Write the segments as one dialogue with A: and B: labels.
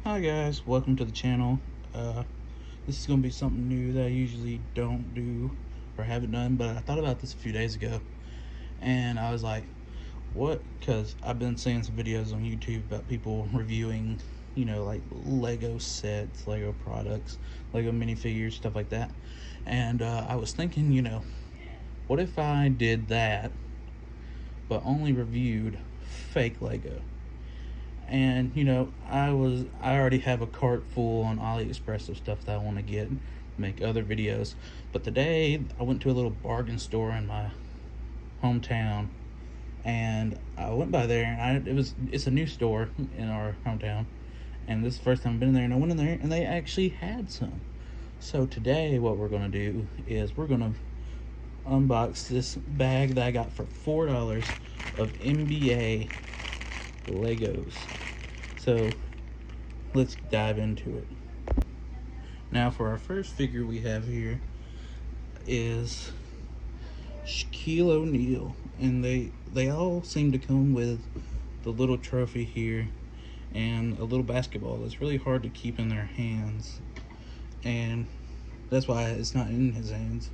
A: Hi guys, welcome to the channel. This is going to be something new that I usually don't do or haven't done, but I thought about this a few days ago and I was like, what? Because I've been seeing some videos on YouTube about people reviewing, like Lego sets, Lego products, Lego minifigures, stuff like that. And I was thinking, what if I did that but only reviewed fake Lego? And I already have a cart full on AliExpress of stuff that I want to get, make other videos. But today I went to a little bargain store in my hometown, and I went by there, and it's a new store in our hometown, and this is the first time I've been there. And I went in there, and they actually had some. So today, what we're gonna do is we're gonna unbox this bag that I got for $4 of NBA Legos. So let's dive into it. Now for our first figure we have here is Shaquille O'Neal, and they all seem to come with the little trophy here and a little basketball that's really hard to keep in their hands, and that's why it's not in his hands.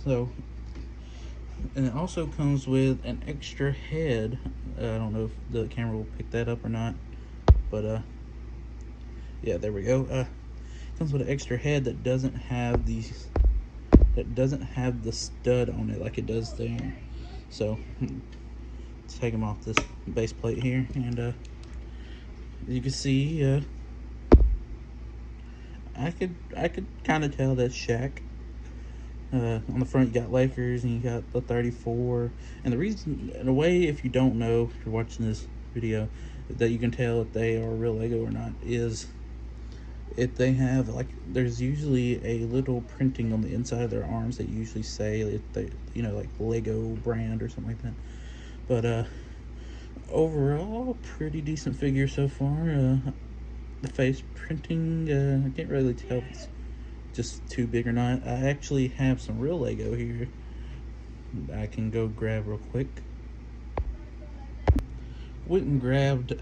A: So and it also comes with an extra head. I don't know if the camera will pick that up or not, but yeah, there we go. Comes with an extra head that doesn't have the stud on it like it does there. So let's take him off this base plate here, and you can see I could kind of tell that's Shaq. On the front you got Lakers and you got the 34, and the reason, in a way, if you don't know, if you're watching this video, that you can tell if they are real Lego or not is if they have, like, there's usually a little printing on the inside of their arms that usually say if they, like Lego brand or something like that. But overall, pretty decent figure so far. The face printing, I can't really tell if it's just too big or not. I actually have some real Lego here I can go grab real quick. Went and grabbed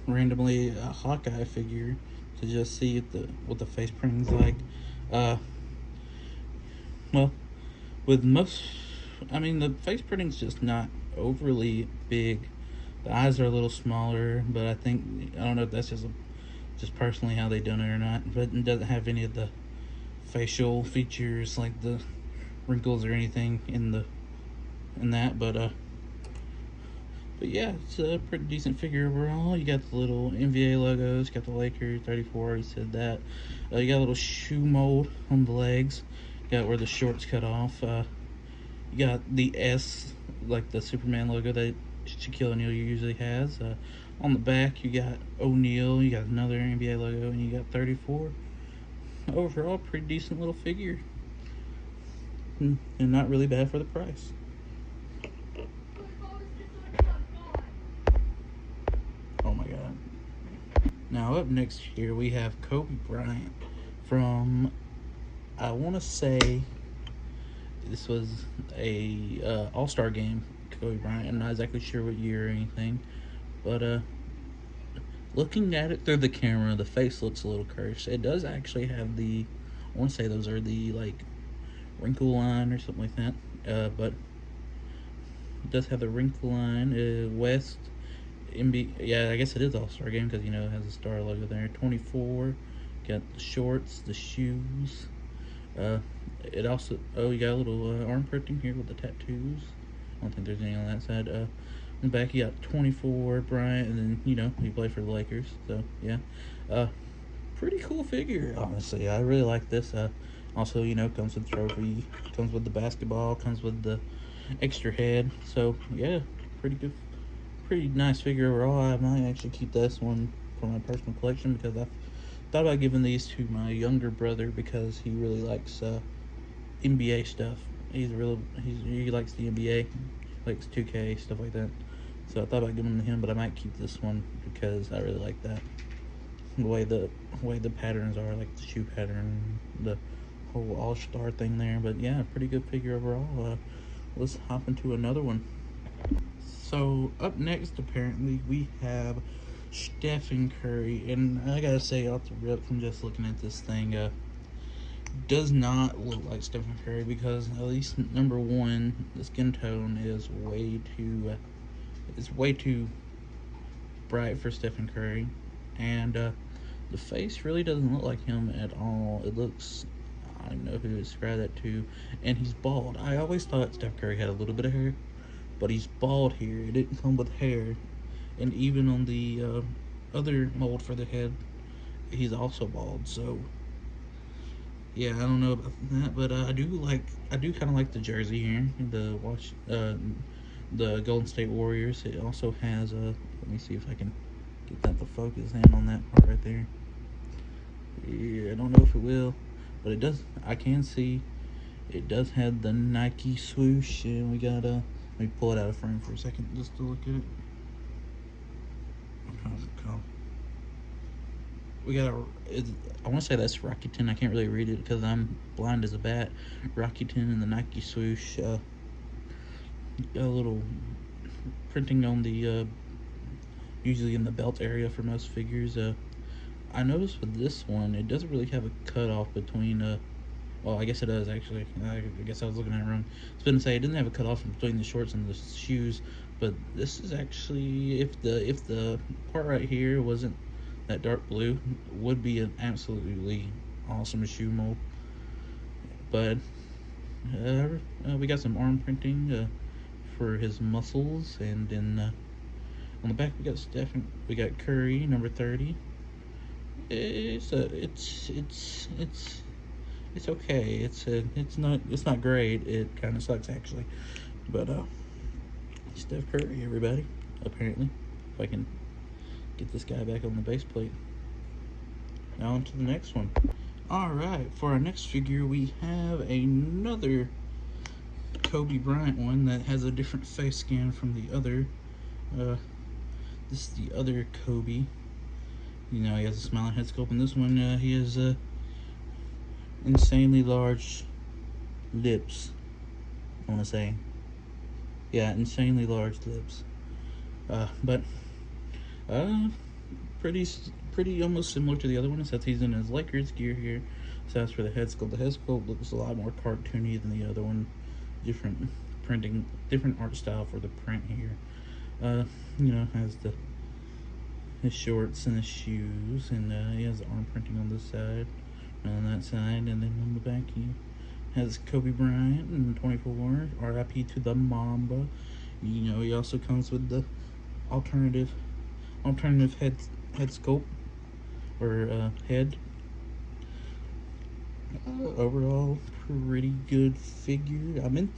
A: randomly a Hawkeye figure to just see what the face printing's like. Well, with most, I mean, the face printing's just not overly big. The eyes are a little smaller, but I don't know if that's just personally how they done it or not. But it doesn't have any of the facial features like the wrinkles or anything in that. But yeah, it's a pretty decent figure overall. You got the little NBA logos, got the Lakers 34. Already said that. You got a little shoe mold on the legs. You got where the shorts cut off. You got the S, like the Superman logo that Shaquille O'Neal usually has. On the back, you got O'Neal. You got another NBA logo, and you got 34. Overall, pretty decent little figure, and not really bad for the price. Oh my god. Now up next here we have Kobe Bryant from, I want to say this was a all-star game. Kobe Bryant, I'm not exactly sure what year or anything, but looking at it through the camera, the face looks a little cursed. It does actually have the, I want to say those are the, like, wrinkle line or something like that, but it does have the wrinkle line. West yeah, I guess it is all-star game because it has a star logo there. 24, got the shorts, the shoes. It also, you got a little arm printing here with the tattoos. I don't think there's any on that side. In the back you got 24 Bryant, and then he played for the Lakers. So yeah, pretty cool figure, honestly. I really like this. Also, comes with the trophy, comes with the basketball, comes with the extra head. So yeah, pretty nice figure overall. I might actually keep this one for my personal collection because I thought about giving these to my younger brother because he really likes NBA stuff. He likes the NBA, likes 2K, stuff like that. So I thought about giving them to him, but I might keep this one because I really like that. The way the patterns are, like the shoe pattern, the whole all-star thing there. But yeah, pretty good figure overall. Let's hop into another one. So up next, apparently, we have Stephen Curry, and I gotta say off the rip from just looking at this thing, does not look like Stephen Curry, because at least number one, the skin tone is way too bright for Stephen Curry, and the face really doesn't look like him at all. It looks, I don't know who to describe that to, and he's bald. I always thought Steph Curry had a little bit of hair, but he's bald here. It didn't come with hair, and even on the other mold for the head, he's also bald. So yeah, I don't know about that, but I do kind of like the jersey here, the Golden State Warriors. It also has a. Let me see if I can get that to focus in on that part right there. Yeah, I don't know if it will, but it does. I can see it does have the Nike swoosh, and we got a. Let me pull it out of frame for a second just to look at it. How's it called? We got I want to say that's Rakuten. I can't really read it because I'm blind as a bat. Rakuten and the Nike swoosh. A little printing on the usually in the belt area for most figures. I noticed with this one, it doesn't really have a cutoff between. Well, I guess it does actually. I guess I was looking at it wrong. I was going to say it doesn't have a cutoff between the shorts and the shoes, but this is actually, if the part right here wasn't that dark blue, would be an absolutely awesome shoe mold. But we got some arm printing for his muscles, and then on the back we got Curry number 30. It's okay. It's not great. It kind of sucks actually, but Steph Curry, everybody. Apparently, if I can get this guy back on the base plate. Now on to the next one. Alright, for our next figure, we have another Kobe Bryant one that has a different face scan from the other. This is the other Kobe. You know, he has a smiling head sculpt. And this one, he has insanely large lips, I want to say. Yeah, insanely large lips. But pretty almost similar to the other one, except he's in his Lakers gear here. So as for the head sculpt looks a lot more cartoony than the other one. Different printing, different art style for the print here. You know, has his shorts and his shoes, and he has the arm printing on this side, and on that side, and then on the back he has Kobe Bryant and 24, RIP to the Mamba. You know, he also comes with the alternative head sculpt, or head. Overall, pretty good figure. I don't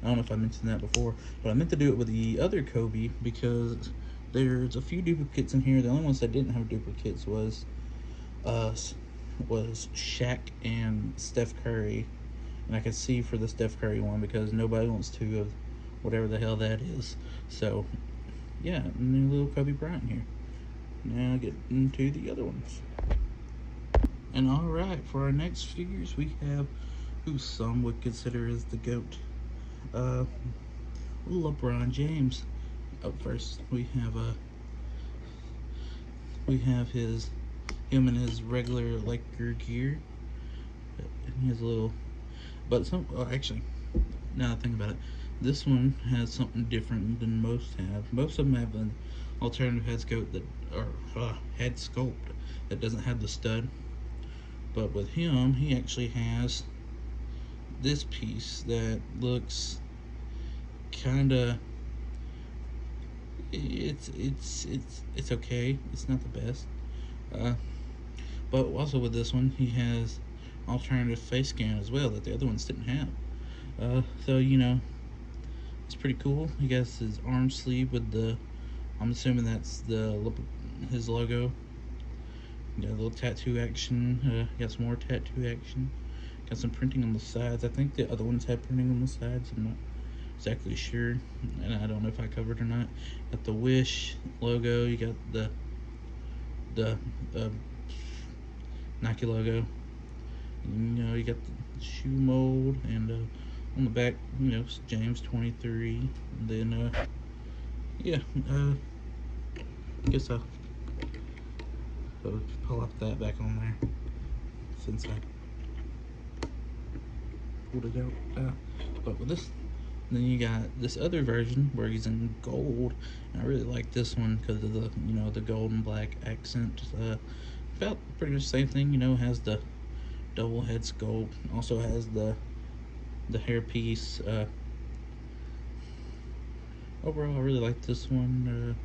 A: know if I mentioned that before, but I meant to do it with the other Kobe because there's a few duplicates in here. The only ones that didn't have duplicates was Shaq and Steph Curry, and I can see for the Steph Curry one because nobody wants two of whatever the hell that is. So yeah, new little Kobe Bryant here. Now get into the other ones. And alright, for our next figures, we have who some would consider as the GOAT, LeBron James. Up first, we have him in his regular Laker gear, and he has a little, but actually, now that I think about it, this one has something different than most have. Most of them have an alternative head sculpt that doesn't have the stud. But with him, he actually has this piece that looks kinda. It's okay. It's not the best. But also with this one, he has alternative face scan as well that the other ones didn't have. So you know, it's pretty cool. He has his arm sleeve with the. I'm assuming that's his logo. Got a little tattoo action. Got some more tattoo action. Got some printing on the sides. I think the other ones had printing on the sides. I'm not exactly sure, and I don't know if I covered or not. Got the Wish logo. You got the Nike logo. You know, you got the shoe mold, and on the back, you know, it's James 23. And then yeah, I guess I'll So pull up that back on there since I pulled it out. But with this, then you got this other version where he's in gold, and I really like this one because of the the gold and black accent. About pretty much the same thing. Has the double head sculpt. Also has the hairpiece. Overall, I really like this one.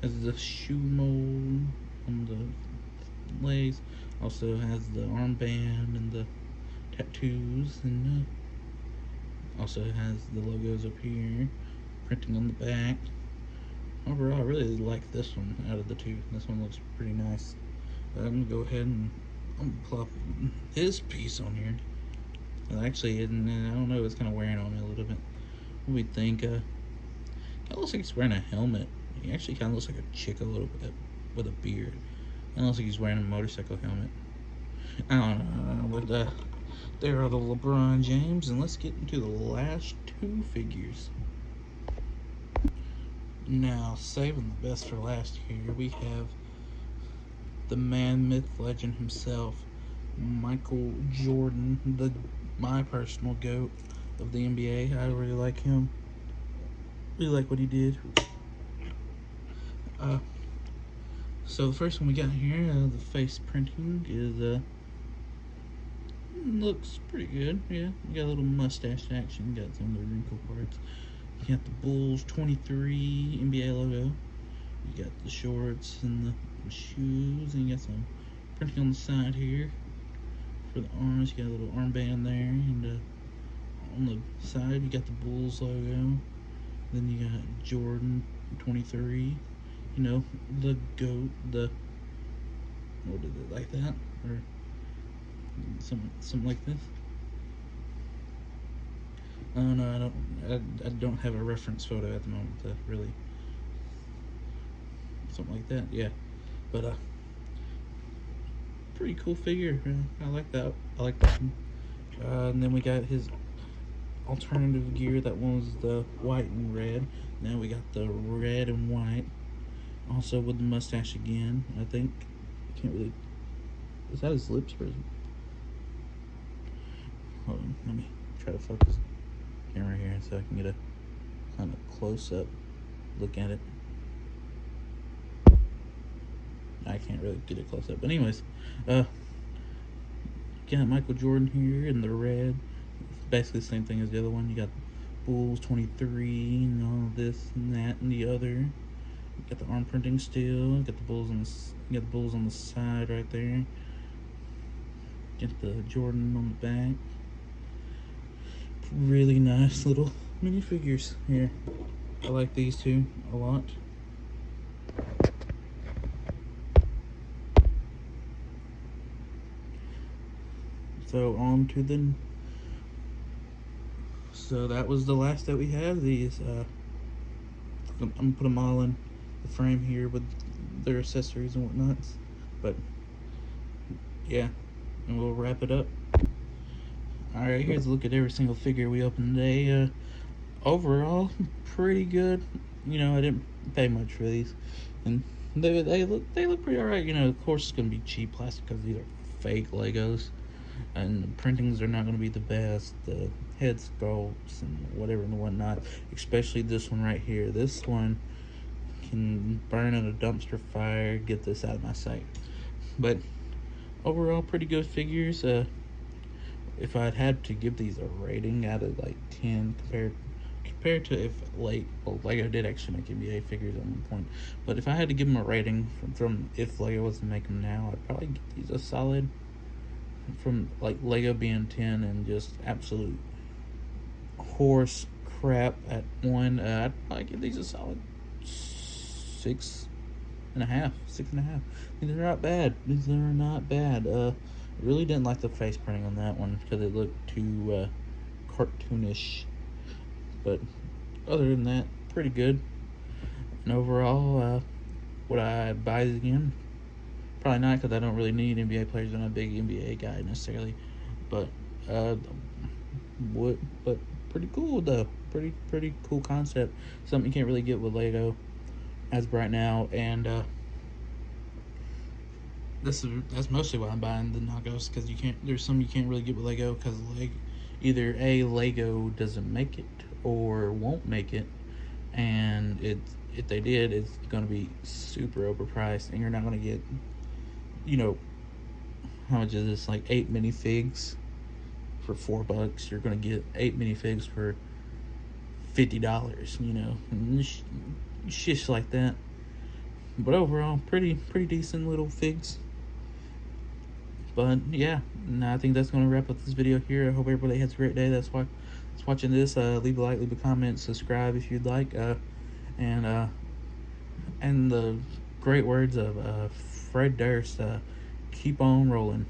A: Has the shoe mold on the legs. Also has the armband and the tattoos, and also has the logos up here, printing on the back. Overall, I really like this one out of the two. This one looks pretty nice. I'm gonna go ahead and I'm gonna plop his piece on here. Actually, I don't know, it's kind of wearing on me a little bit. What do we think? Kind of looks like he's wearing a helmet. He actually kind of looks like a chick a little bit with a beard. It looks like he's wearing a motorcycle helmet. I don't know. But there are the LeBron James, and let's get into the last two figures. Now, saving the best for last here, we have the man, myth, legend himself, Michael Jordan, my personal GOAT of the NBA. I really like him. Really like what he did. So the first one we got here, the face printing is looks pretty good. Yeah, you got a little mustache action. Got some of the wrinkle parts. You got the Bulls 23 NBA logo. You got the shorts and the shoes, and you got some printing on the side here for the arms. You got a little armband there, and on the side you got the Bulls logo. Then you got Jordan 23. The GOAT. What is it, like that, or something like this? Oh no, I don't have a reference photo at the moment. Really, something like that. Yeah, but pretty cool figure. I like that. I like that one. And then we got his alternative gear. That one was the white and red. Now we got the red and white. Also with the mustache again. I think. Can't really. Is that his lips or is it? Hold on, let me try to focus the camera here so I can get a kind of close up look at it. I can't really get it close up, but anyways, got Michael Jordan here in the red. It's basically the same thing as the other one. You got Bulls 23 and all this and that and the other. You got the arm printing still. You got the Bulls on the side right there. Get the Jordan on the back. Really nice little minifigures here. I like these two a lot. So on to the. So that was the last that we have. These. I'm gonna put them all in the frame here with their accessories and whatnots. But yeah, and we'll wrap it up. Alright, here's a look at every single figure we opened today. Overall, pretty good. I didn't pay much for these, and they look pretty alright. Of course it's gonna be cheap plastic because these are fake Legos, and the printings are not gonna be the best. The head sculpts and whatever and whatnot, especially this one right here. This one can burn in a dumpster fire. Get this out of my sight. But overall, pretty good figures. If I'd had to give these a rating out of like 10 compared to if Lego did actually make NBA figures at one point, but if I had to give them a rating from if Lego was to make them now, I'd probably give these a solid, from like Lego being 10 and just absolute horse crap at 1, I'd probably give these a solid 6.5. These are not bad. These are not bad. I really didn't like the face printing on that one because it looked too cartoonish. But other than that, pretty good. And overall, would I buy these again? Probably not, because I don't really need NBA players. I'm not a big NBA guy necessarily. But but pretty cool though. Pretty cool concept. Something you can't really get with Lego as of right now. And that's mostly why I'm buying the knockoffs, because you can't. There's some you can't really get with Lego because either a Lego doesn't make it or won't make it, and if they did, it's going to be super overpriced, and you're not going to get, you know, how much is this? Like 8 minifigs for $4. You're going to get 8 minifigs for $50. You know, and shit like that. But overall, pretty decent little figs. But yeah, nah, I think that's going to wrap up this video here. I hope everybody has a great day. That's watching this. Leave a like, leave a comment, subscribe if you'd like. And and the great words of Fred Durst, keep on rolling.